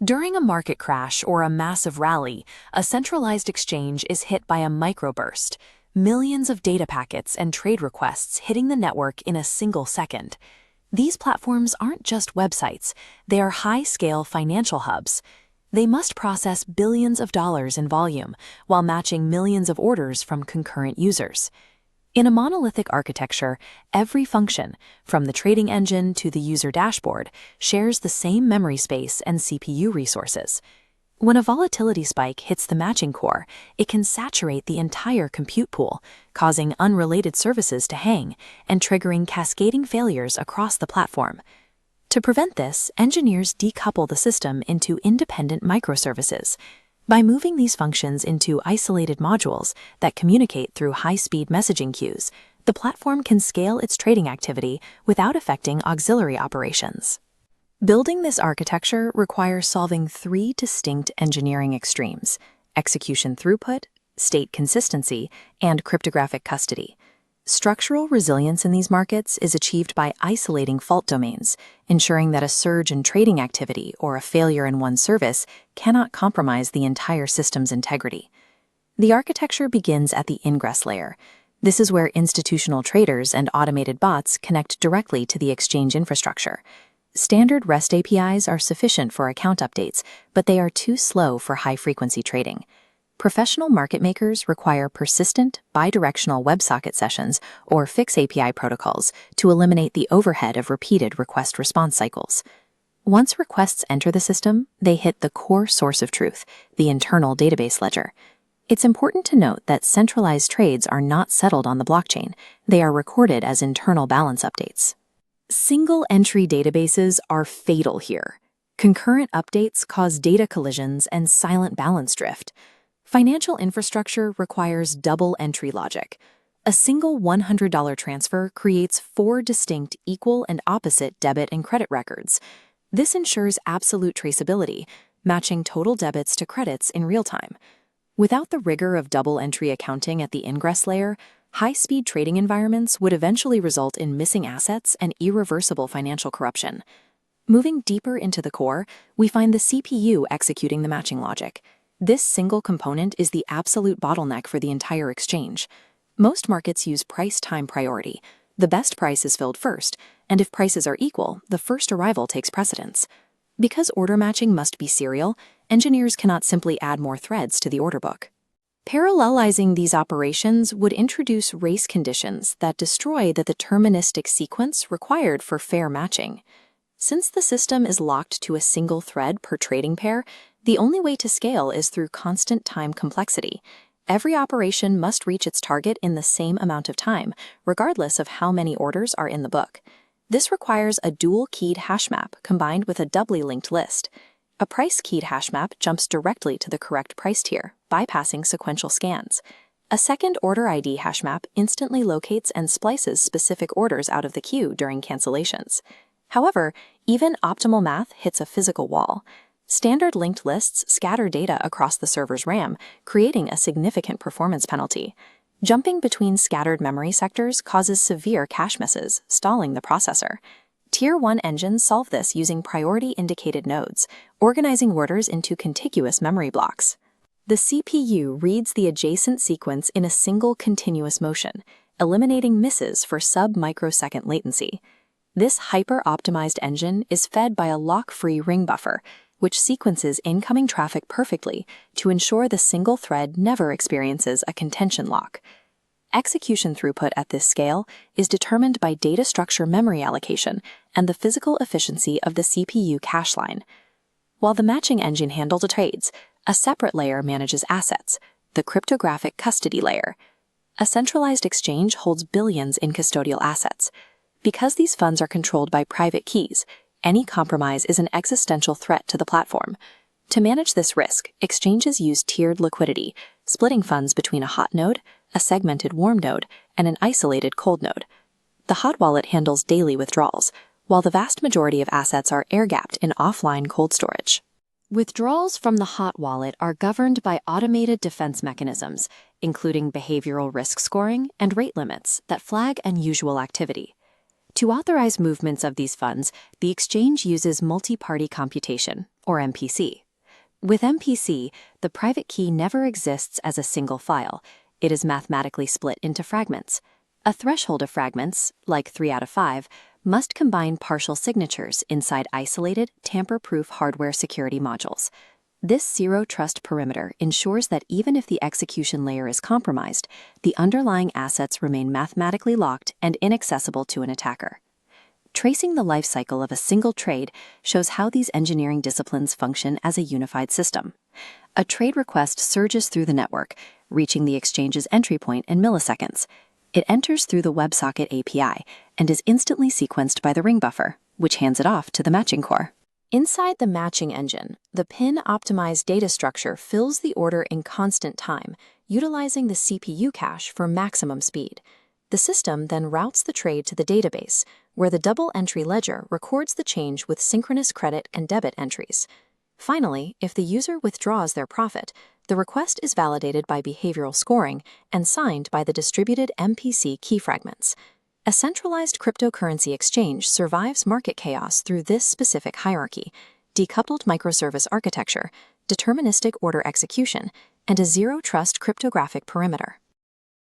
During a market crash or a massive rally, a centralized exchange is hit by a microburst, millions of data packets and trade requests hitting the network in a single second. These platforms aren't just websites, they are high-scale financial hubs. They must process billions of dollars in volume while matching millions of orders from concurrent users. In a monolithic architecture, every function, from the trading engine to the user dashboard, shares the same memory space and CPU resources. When a volatility spike hits the matching core, it can saturate the entire compute pool, causing unrelated services to hang and triggering cascading failures across the platform. To prevent this, engineers decouple the system into independent microservices. By moving these functions into isolated modules that communicate through high-speed messaging queues, the platform can scale its trading activity without affecting auxiliary operations. Building this architecture requires solving three distinct engineering extremes: execution throughput, state consistency, and cryptographic custody. Structural resilience in these markets is achieved by isolating fault domains, ensuring that a surge in trading activity or a failure in one service cannot compromise the entire system's integrity. The architecture begins at the ingress layer. This is where institutional traders and automated bots connect directly to the exchange infrastructure. Standard REST APIs are sufficient for account updates, but they are too slow for high-frequency trading. Professional market makers require persistent, bidirectional WebSocket sessions or fix API protocols to eliminate the overhead of repeated request-response cycles. Once requests enter the system, they hit the core source of truth, the internal database ledger. It's important to note that centralized trades are not settled on the blockchain. They are recorded as internal balance updates. Single-entry databases are fatal here. Concurrent updates cause data collisions and silent balance drift. Financial infrastructure requires double-entry logic. A single $100 transfer creates 4 distinct equal and opposite debit and credit records. This ensures absolute traceability, matching total debits to credits in real time. Without the rigor of double-entry accounting at the ingress layer, high-speed trading environments would eventually result in missing assets and irreversible financial corruption. Moving deeper into the core, we find the CPU executing the matching logic. This single component is the absolute bottleneck for the entire exchange. Most markets use price-time priority. The best price is filled first, and if prices are equal, the first arrival takes precedence. Because order matching must be serial, engineers cannot simply add more threads to the order book. Parallelizing these operations would introduce race conditions that destroy the deterministic sequence required for fair matching. Since the system is locked to a single thread per trading pair, the only way to scale is through constant time complexity. Every operation must reach its target in the same amount of time, regardless of how many orders are in the book. This requires a dual-keyed hash map combined with a doubly linked list. A price-keyed hash map jumps directly to the correct price tier, bypassing sequential scans. A second order ID hash map instantly locates and splices specific orders out of the queue during cancellations. However, even optimal math hits a physical wall. Standard linked lists scatter data across the server's RAM, creating a significant performance penalty. Jumping between scattered memory sectors causes severe cache misses, stalling the processor. Tier 1 engines solve this using priority-indicated nodes, organizing orders into contiguous memory blocks. The CPU reads the adjacent sequence in a single continuous motion, eliminating misses for sub-microsecond latency. This hyper-optimized engine is fed by a lock-free ring buffer, which sequences incoming traffic perfectly to ensure the single thread never experiences a contention lock. Execution throughput at this scale is determined by data structure memory allocation and the physical efficiency of the CPU cache line. While the matching engine handles the trades, a separate layer manages assets, the cryptographic custody layer. A centralized exchange holds billions in custodial assets. Because these funds are controlled by private keys, any compromise is an existential threat to the platform. To manage this risk, exchanges use tiered liquidity, splitting funds between a hot node, a segmented warm node, and an isolated cold node. The hot wallet handles daily withdrawals, while the vast majority of assets are air-gapped in offline cold storage. Withdrawals from the hot wallet are governed by automated defense mechanisms, including behavioral risk scoring and rate limits that flag unusual activity. To authorize movements of these funds, the exchange uses multi-party computation, or MPC. With MPC, the private key never exists as a single file. It is mathematically split into fragments. A threshold of fragments, like 3 out of 5, must combine partial signatures inside isolated, tamper-proof hardware security modules. This zero-trust perimeter ensures that even if the execution layer is compromised, the underlying assets remain mathematically locked and inaccessible to an attacker. Tracing the life cycle of a single trade shows how these engineering disciplines function as a unified system. A trade request surges through the network, reaching the exchange's entry point in milliseconds. It enters through the WebSocket API and is instantly sequenced by the ring buffer, which hands it off to the matching core. Inside the matching engine, the pin-optimized data structure fills the order in constant time, utilizing the CPU cache for maximum speed. The system then routes the trade to the database, where the double-entry ledger records the change with synchronous credit and debit entries. Finally, if the user withdraws their profit, the request is validated by behavioral scoring and signed by the distributed MPC key fragments. A centralized cryptocurrency exchange survives market chaos through this specific hierarchy: decoupled microservice architecture, deterministic order execution, and a zero-trust cryptographic perimeter.